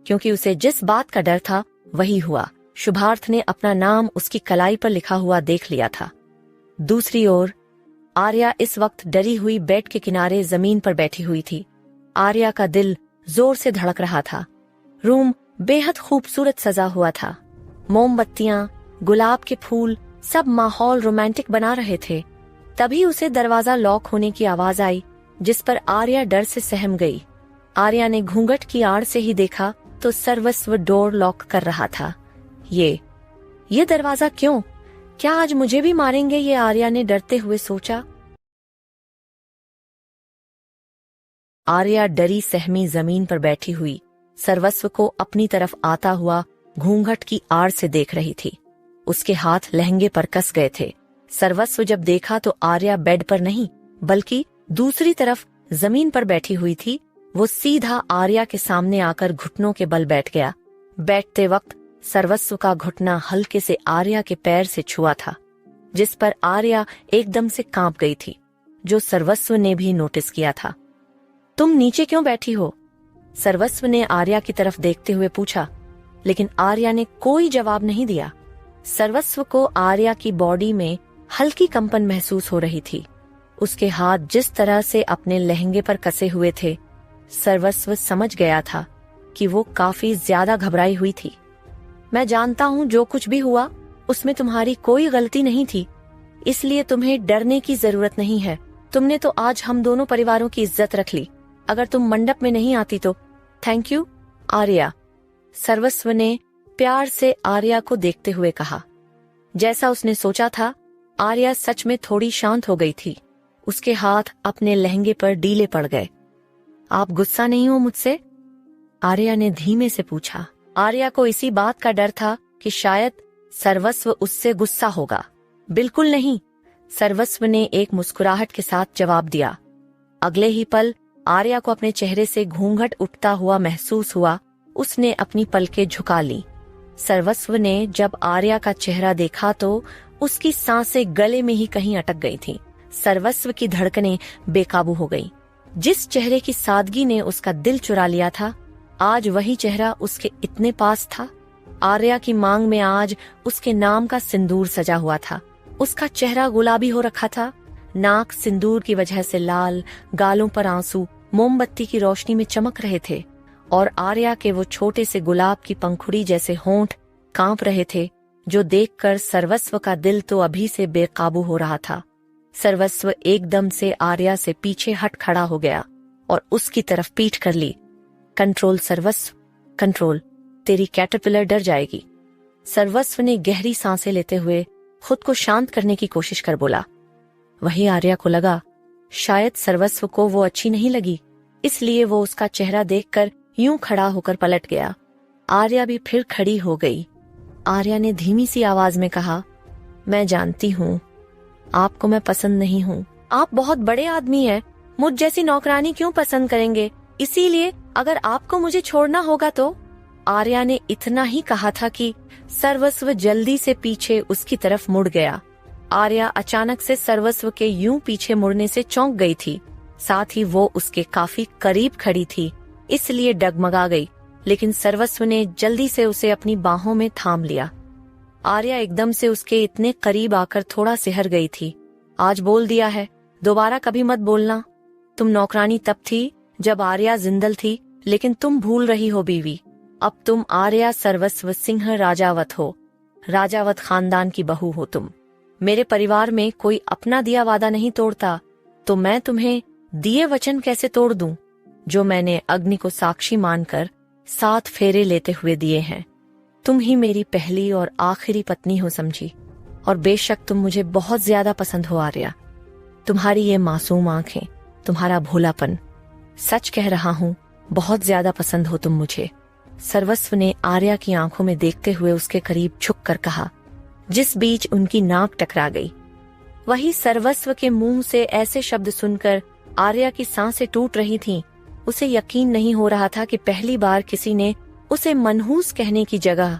क्योंकि उसे जिस बात का डर था वही हुआ। शुभार्थ ने अपना नाम उसकी कलाई पर लिखा हुआ देख लिया था। दूसरी ओर आर्या इस वक्त डरी हुई बेड के किनारे जमीन पर बैठी हुई थी। आर्या का दिल जोर से धड़क रहा था। रूम बेहद खूबसूरत सजा हुआ था। मोमबत्तियां, गुलाब के फूल, सब माहौल रोमांटिक बना रहे थे। तभी उसे दरवाजा लॉक होने की आवाज आई, जिस पर आर्या डर से सहम गई। आर्या ने घूंघट की आड़ से ही देखा तो सर्वस्व डोर लॉक कर रहा था। ये दरवाजा क्यों? क्या आज मुझे भी मारेंगे? ये आर्या ने डरते हुए सोचा। आर्या डरी सहमी जमीन पर बैठी हुई सर्वस्व को अपनी तरफ आता हुआ घूंघट की आड़ से देख रही थी। उसके हाथ लहंगे पर कस गए थे। सर्वस्व जब देखा तो आर्या बेड पर नहीं बल्कि दूसरी तरफ जमीन पर बैठी हुई थी। वो सीधा आर्या के सामने आकर घुटनों के बल बैठ गया। बैठते वक्त सर्वस्व का घुटना हल्के से आर्या के पैर से छुआ था, जिस पर आर्या एकदम से कांप गई थी, जो सर्वस्व ने भी नोटिस किया था। तुम नीचे क्यों बैठी हो? सर्वस्व ने आर्या की तरफ देखते हुए पूछा, लेकिन आर्या ने कोई जवाब नहीं दिया। सर्वस्व को आर्या की बॉडी में हल्की कंपन महसूस हो रही थी। उसके हाथ जिस तरह से अपने लहंगे पर कसे हुए थे, सर्वस्व समझ गया था कि वो काफी ज्यादा घबराई हुई थी। मैं जानता हूँ जो कुछ भी हुआ उसमें तुम्हारी कोई गलती नहीं थी, इसलिए तुम्हें डरने की जरूरत नहीं है। तुमने तो आज हम दोनों परिवारों की इज्जत रख ली। अगर तुम मंडप में नहीं आती तो थैंक यू आर्या, सर्वस्व ने प्यार से आर्या को देखते हुए कहा। जैसा उसने सोचा था, आर्या सच में थोड़ी शांत हो गई थी। उसके हाथ अपने लहंगे पर ढीले पड़ गए। आप गुस्सा नहीं हो मुझसे? आर्या ने धीमे से पूछा। आर्या को इसी बात का डर था कि शायद सर्वस्व उससे गुस्सा होगा। बिल्कुल नहीं, सर्वस्व ने एक मुस्कुराहट के साथ जवाब दिया। अगले ही पल आर्या को अपने चेहरे से घूंघट उठता हुआ महसूस हुआ। उसने अपनी पलकें झुका ली। सर्वस्व ने जब आर्या का चेहरा देखा तो उसकी सांसें गले में ही कहीं अटक गई थीं। सर्वस्व की धड़कनें बेकाबू हो गईं। जिस चेहरे की सादगी ने उसका दिल चुरा लिया था, आज वही चेहरा उसके इतने पास था। आर्या की मांग में आज उसके नाम का सिंदूर सजा हुआ था। उसका चेहरा गुलाबी हो रखा था, नाक सिंदूर की वजह से लाल, गालों पर आंसू मोमबत्ती की रोशनी में चमक रहे थे और आर्या के वो छोटे से गुलाब की पंखुड़ी जैसे होंठ कांप रहे थे, जो देखकर सर्वस्व का दिल तो अभी से बेकाबू हो रहा था। सर्वस्व एकदम से आर्या से पीछे हट खड़ा हो गया और उसकी तरफ पीठ कर ली। कंट्रोल सर्वस्व, कंट्रोल, तेरी कैटरपिलर डर जाएगी। सर्वस्व ने गहरी सांसें लेते हुए खुद को शांत करने की कोशिश कर बोला। वही आर्या को लगा शायद सर्वस्व को वो अच्छी नहीं लगी, इसलिए वो उसका चेहरा देखकर यूं खड़ा होकर पलट गया। आर्या भी फिर खड़ी हो गई। आर्या ने धीमी सी आवाज में कहा, मैं जानती हूँ आपको मैं पसंद नहीं हूँ। आप बहुत बड़े आदमी हैं, मुझ जैसी नौकरानी क्यों पसंद करेंगे? इसीलिए अगर आपको मुझे छोड़ना होगा तो। आर्या ने इतना ही कहा था कि सर्वस्व जल्दी से पीछे उसकी तरफ मुड़ गया। आर्या अचानक से सर्वस्व के यूं पीछे मुड़ने से चौंक गई थी। साथ ही वो उसके काफी करीब खड़ी थी, इसलिए डगमगा गई, लेकिन सर्वस्व ने जल्दी से उसे अपनी बाहों में थाम लिया। आर्या एकदम से उसके इतने करीब आकर थोड़ा सिहर गई थी। आज बोल दिया है, दोबारा कभी मत बोलना। तुम नौकरानी तब थी जब आर्या जिंदल थी, लेकिन तुम भूल रही हो बीवी। अब तुम आर्या सर्वस्व सिंह राजावत हो, राजावत खानदान की बहू हो तुम। मेरे परिवार में कोई अपना दिया वादा नहीं तोड़ता, तो मैं तुम्हें दिए वचन कैसे तोड़ दूं, जो मैंने अग्नि को साक्षी मानकर 7 फेरे लेते हुए दिए हैं। तुम ही मेरी पहली और आखिरी पत्नी हो समझी, और बेशक तुम मुझे बहुत ज्यादा पसंद हो आर्या। तुम्हारी ये मासूम आंखें, तुम्हारा भोलापन, सच कह रहा हूँ, बहुत ज्यादा पसंद हो तुम मुझे। सर्वस्व ने आर्या की आंखों में देखते हुए उसके करीब झुककर कहा, जिस बीच उनकी नाक टकरा गई। वही सर्वस्व के मुंह से ऐसे शब्द सुनकर आर्या की सांसें टूट रही थीं। उसे यकीन नहीं हो रहा था कि पहली बार किसी ने उसे मनहूस कहने की जगह,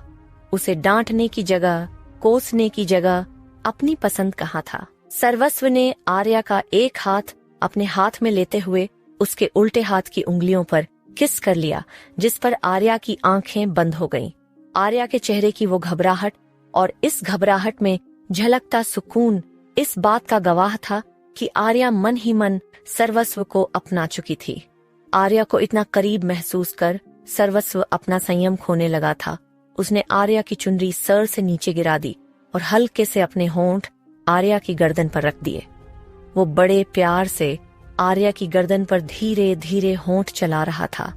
उसे डांटने की जगह, कोसने की जगह अपनी पसंद कहा था। सर्वस्व ने आर्या का एक हाथ अपने हाथ में लेते हुए उसके उल्टे हाथ की उंगलियों पर किस कर लिया, जिस पर आर्या की आंखें बंद हो गईं। आर्या के चेहरे की वो घबराहट और इस घबराहट में झलकता सुकून इस बात का गवाह था कि आर्या मन ही मन सर्वस्व को अपना चुकी थी। आर्या को इतना करीब महसूस कर सर्वस्व अपना संयम खोने लगा था। उसने आर्या की चुनरी सर से नीचे गिरा दी और हल्के से अपने होंठ आर्या की गर्दन पर रख दिए। वो बड़े प्यार से आर्या की गर्दन पर धीरे धीरे होंठ चला रहा था,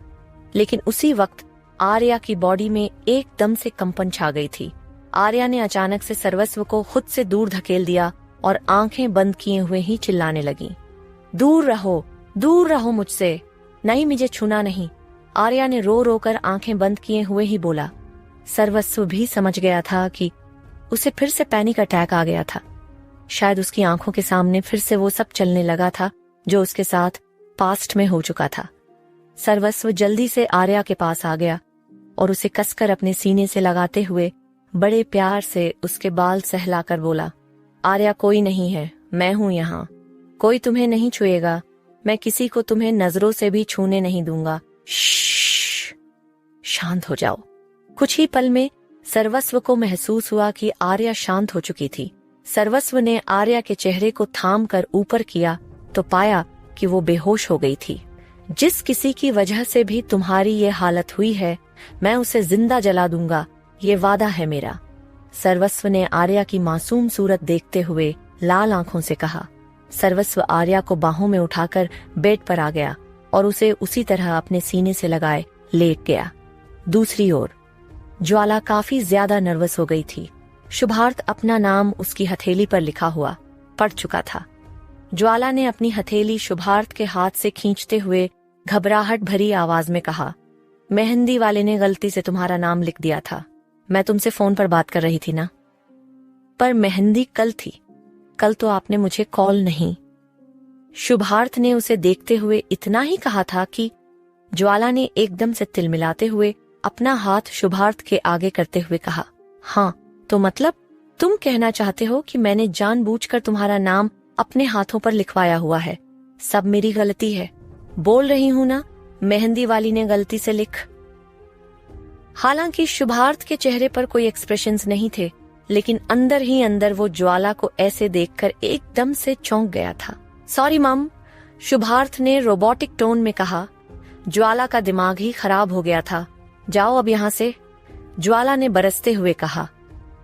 लेकिन उसी वक्त आर्या की बॉडी में एकदम से कंपन छा गई थी। आर्या ने अचानक से सर्वस्व को खुद से दूर धकेल दिया और आंखें बंद किए हुए ही चिल्लाने लगी, दूर रहो मुझसे, नहीं मुझे छूना नहीं। आर्या ने रो रो कर आंखें बंद किए हुए ही बोला। सर्वस्व भी समझ गया था कि उसे फिर से पैनिक अटैक आ गया था। शायद उसकी आंखों के सामने फिर से वो सब चलने लगा था जो उसके साथ पास्ट में हो चुका था। सर्वस्व जल्दी से आर्या के पास आ गया और उसे कसकर अपने सीने से लगाते हुए बड़े प्यार से उसके बाल सहलाकर बोला, आर्या कोई नहीं है, मैं हूं यहाँ, कोई तुम्हें नहीं छुएगा, मैं किसी को तुम्हें नजरों से भी छूने नहीं दूंगा, शांत हो जाओ। कुछ ही पल में सर्वस्व को महसूस हुआ कि आर्या शांत हो चुकी थी। सर्वस्व ने आर्या के चेहरे को थाम कर ऊपर किया तो पाया कि वो बेहोश हो गई थी। जिस किसी की वजह से भी तुम्हारी ये हालत हुई है, मैं उसे जिंदा जला दूंगा, ये वादा है मेरा। सर्वस्व ने आर्या की मासूम सूरत देखते हुए लाल आंखों से कहा। सर्वस्व आर्या को बाहों में उठाकर बेड पर आ गया और उसे उसी तरह अपने सीने से लगाए लेट गया। दूसरी ओर ज्वाला काफी ज्यादा नर्वस हो गई थी। शुभार्थ अपना नाम उसकी हथेली पर लिखा हुआ पढ़ चुका था। ज्वाला ने अपनी हथेली शुभार्थ के हाथ से खींचते हुए घबराहट भरी आवाज में कहा, मेहंदी वाले ने गलती से तुम्हारा नाम लिख दिया था। मैं तुमसे फोन पर बात कर रही थी ना, पर मेहंदी कल थी, कल तो आपने मुझे कॉल नहीं। शुभार्थ ने उसे देखते हुए इतना ही कहा था कि ज्वाला ने एकदम से तिलमिलाते हुए अपना हाथ शुभार्थ के आगे करते हुए कहा, हाँ तो मतलब तुम कहना चाहते हो कि मैंने जानबूझकर तुम्हारा नाम अपने हाथों पर लिखवाया हुआ है। सब मेरी गलती है, बोल रही हूं ना, मेहंदी वाली ने गलती से लिख। हालांकि शुभार्थ के चेहरे पर कोई एक्सप्रेशंस नहीं थे, लेकिन अंदर ही अंदर वो ज्वाला को ऐसे देखकर एकदम से चौंक गया था। सॉरी मम, शुभार्थ ने रोबोटिक टोन में कहा। ज्वाला का दिमाग ही खराब हो गया था, जाओ अब यहाँ से, ज्वाला ने बरसते हुए कहा।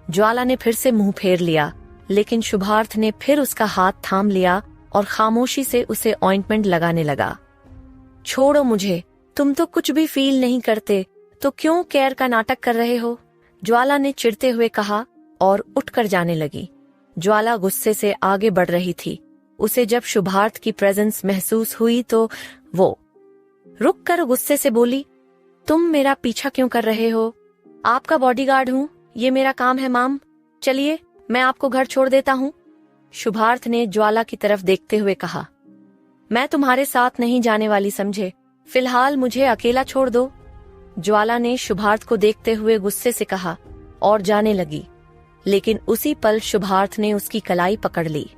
ज्वाला ने फिर से मुंह फेर लिया, लेकिन शुभार्थ ने फिर उसका हाथ थाम लिया और खामोशी से उसे ऑइंटमेंट लगाने लगा। छोड़ो मुझे, तुम तो कुछ भी फील नहीं करते, तो क्यों केयर का नाटक कर रहे हो, ज्वाला ने चिढ़ते हुए कहा और उठकर जाने लगी। ज्वाला गुस्से से आगे बढ़ रही थी। उसे जब शुभार्थ की प्रेजेंस महसूस हुई तो वो रुककर गुस्से से बोली, तुम मेरा पीछा क्यों कर रहे हो? आपका बॉडीगार्ड हूँ, ये मेरा काम है माम, चलिए मैं आपको घर छोड़ देता हूँ। शुभार्थ ने ज्वाला की तरफ देखते हुए कहा, मैं तुम्हारे साथ नहीं जाने वाली समझे, फिलहाल मुझे अकेला छोड़ दो। ज्वाला ने शुभार्थ को देखते हुए गुस्से से कहा और जाने लगी। लेकिन उसी पल शुभार्थ ने उसकी कलाई पकड़ ली।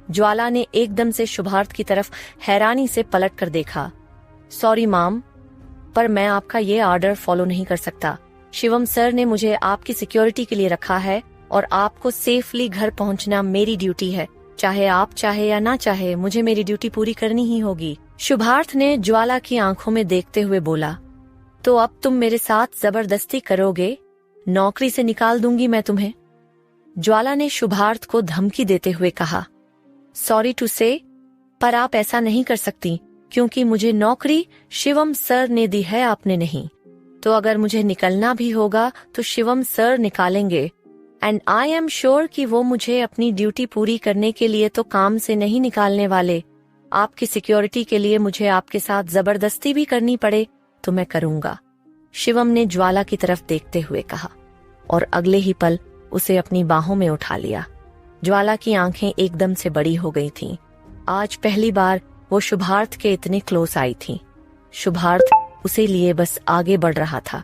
ज्वाला ने एकदम से शुभार्थ की तरफ हैरानी से पलट कर देखा। सॉरी माम, पर मैं आपका ये ऑर्डर फॉलो नहीं कर सकता। शिवम सर ने मुझे आपकी सिक्योरिटी के लिए रखा है और आपको सेफली घर पहुंचना मेरी ड्यूटी है। चाहे आप चाहे या ना चाहे, मुझे मेरी ड्यूटी पूरी करनी ही होगी। शुभार्थ ने ज्वाला की आंखों में देखते हुए बोला, तो अब तुम मेरे साथ जबरदस्ती करोगे? नौकरी से निकाल दूंगी मैं तुम्हें। ज्वाला ने शुभार्थ को धमकी देते हुए कहा, सॉरी टू से, पर आप ऐसा नहीं कर सकती क्योंकि मुझे नौकरी शिवम सर ने दी है, आपने नहीं। तो अगर मुझे निकलना भी होगा तो शिवम सर निकालेंगे। एंड आई एम श्योर कि वो मुझे अपनी ड्यूटी पूरी करने के लिए तो काम से नहीं निकालने वाले। आपकी सिक्योरिटी के लिए मुझे आपके साथ जबरदस्ती भी करनी पड़े तो मैं करूंगा, शिवम ने ज्वाला की तरफ देखते हुए कहा और अगले ही पल उसे अपनी बाहों में उठा लिया। ज्वाला की आंखें एकदम से बड़ी हो गई थीं। आज पहली बार वो शुभार्थ के इतने क्लोज आई थी। शुभार्थ उसे लिए बस आगे बढ़ रहा था।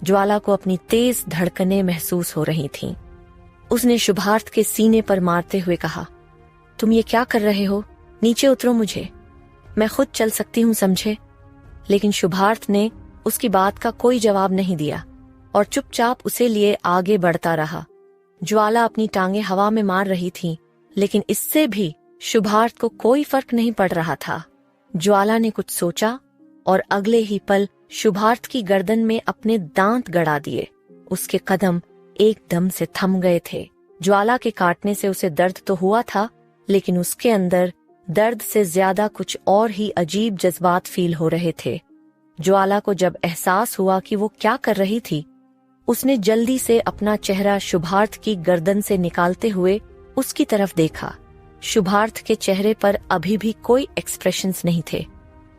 ज्वाला को अपनी तेज धड़कनें महसूस हो रही थीं। उसने शुभार्थ के सीने पर मारते हुए कहा, तुम ये क्या कर रहे हो? नीचे उतरो, मुझे मैं खुद चल सकती हूँ, समझे? लेकिन शुभार्थ ने उसकी बात का कोई जवाब नहीं दिया और चुपचाप उसे लिए आगे बढ़ता रहा। ज्वाला अपनी टांगे हवा में मार रही थी, लेकिन इससे भी शुभार्थ को कोई फर्क नहीं पड़ रहा था। ज्वाला ने कुछ सोचा और अगले ही पल शुभार्थ की गर्दन में अपने दांत गड़ा दिए। उसके कदम एकदम से थम गए थे। ज्वाला के काटने से उसे दर्द तो हुआ था, लेकिन उसके अंदर दर्द से ज्यादा कुछ और ही अजीब जज्बात फील हो रहे थे। ज्वाला को जब एहसास हुआ कि वो क्या कर रही थी, उसने जल्दी से अपना चेहरा शुभार्थ की गर्दन से निकालते हुए उसकी तरफ देखा। शुभार्थ के चेहरे पर अभी भी कोई एक्सप्रेशंस नहीं थे।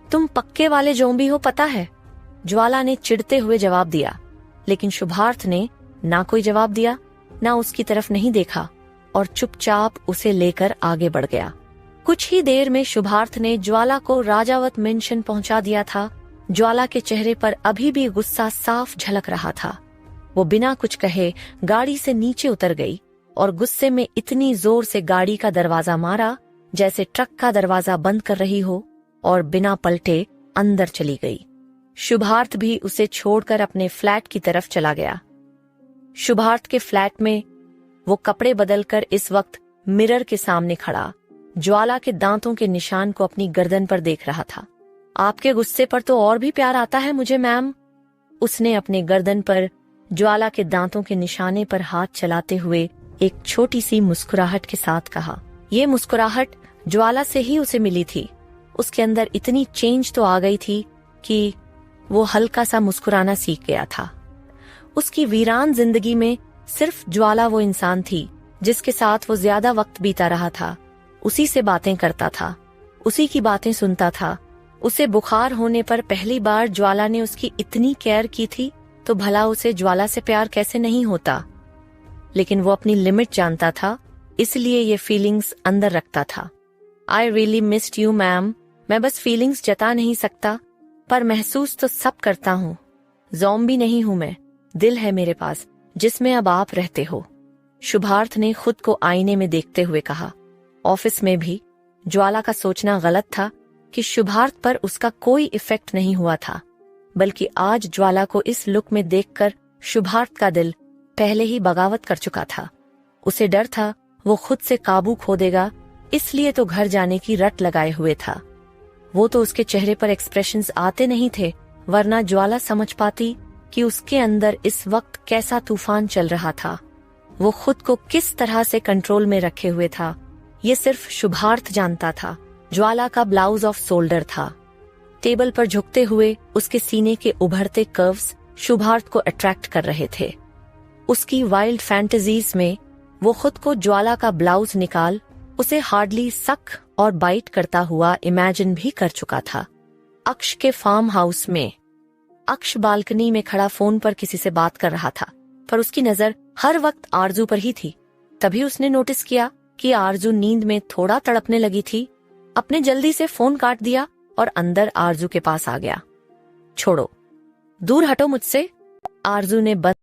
तुम पक्के वाले ज़ॉम्बी हो, पता है, ज्वाला ने चिढ़ते हुए जवाब दिया। लेकिन शुभार्थ ने ना कोई जवाब दिया, ना उसकी तरफ नहीं देखा और चुपचाप उसे लेकर आगे बढ़ गया। कुछ ही देर में शुभार्थ ने ज्वाला को राजावत मेंशन पहुंचा दिया था। ज्वाला के चेहरे पर अभी भी गुस्सा साफ झलक रहा था। वो बिना कुछ कहे गाड़ी से नीचे उतर गई और गुस्से में इतनी जोर से गाड़ी का दरवाजा मारा जैसे ट्रक का दरवाजा बंद कर रही हो, और बिना पलटे अंदर चली गई। शुभार्थ भी उसे छोड़कर अपने फ्लैट की तरफ चला गया। शुभार्थ के फ्लैट में वो कपड़े बदलकर इस वक्त मिरर के सामने खड़ा ज्वाला के दांतों के निशान को अपनी गर्दन पर देख रहा था। आपके गुस्से पर तो और भी प्यार आता है मुझे मैम, उसने अपने गर्दन पर ज्वाला के दांतों के निशाने पर हाथ चलाते हुए एक छोटी सी मुस्कुराहट के साथ कहा। ये मुस्कुराहट ज्वाला से ही उसे मिली थी। उसके अंदर इतनी चेंज तो आ गई थी कि वो हल्का सा मुस्कुराना सीख गया था। उसकी वीरान जिंदगी में सिर्फ ज्वाला वो इंसान थी जिसके साथ वो ज्यादा वक्त बीता रहा था। उसी से बातें करता था, उसी की बातें सुनता था। उसे बुखार होने पर पहली बार ज्वाला ने उसकी इतनी केयर की थी, तो भला उसे ज्वाला से प्यार कैसे नहीं होता। लेकिन वो अपनी लिमिट जानता था, इसलिए ये फीलिंग्स अंदर रखता था। I really missed you ma'am, मैं बस फीलिंग्स जता नहीं सकता, पर महसूस तो सब करता हूँ। ज़ॉम्बी नहीं हूँ मैं, दिल है मेरे पास जिसमें अब आप रहते हो, शुभार्थ ने खुद को आईने में देखते हुए कहा। ऑफिस में भी ज्वाला का सोचना गलत था कि शुभार्थ पर उसका कोई इफेक्ट नहीं हुआ था, बल्कि आज ज्वाला को इस लुक में देखकर शुभार्थ का दिल पहले ही बगावत कर चुका था। उसे डर था वो खुद से काबू खो देगा, इसलिए तो घर जाने की रट लगाए हुए था। वो तो उसके चेहरे पर एक्सप्रेशंस आते नहीं थे, वरना ज्वाला समझ पाती कि उसके अंदर इस वक्त कैसा तूफान चल रहा था। वो खुद को किस तरह से कंट्रोल में रखे हुए था, ये सिर्फ शुभार्थ जानता था। ज्वाला का ब्लाउज ऑफ शोल्डर था। टेबल पर झुकते हुए उसके सीने के उभरते कर्व्स शुभार्थ को अट्रैक्ट कर रहे थे। उसकी वाइल्ड फैंटेजीज में वो खुद को ज्वाला का ब्लाउज निकाल उसे हार्डली सक और बाइट करता हुआ इमेजिन भी कर चुका था। अक्ष के फार्म हाउस में अक्ष बालकनी में खड़ा फोन पर किसी से बात कर रहा था, पर उसकी नजर हर वक्त आरजू पर ही थी। तभी उसने नोटिस किया कि आरजू नींद में थोड़ा तड़पने लगी थी। अपने जल्दी से फोन काट दिया और अंदर आरजू के पास आ गया। छोड़ो, दूर हटो मुझसे, आरजू ने बंद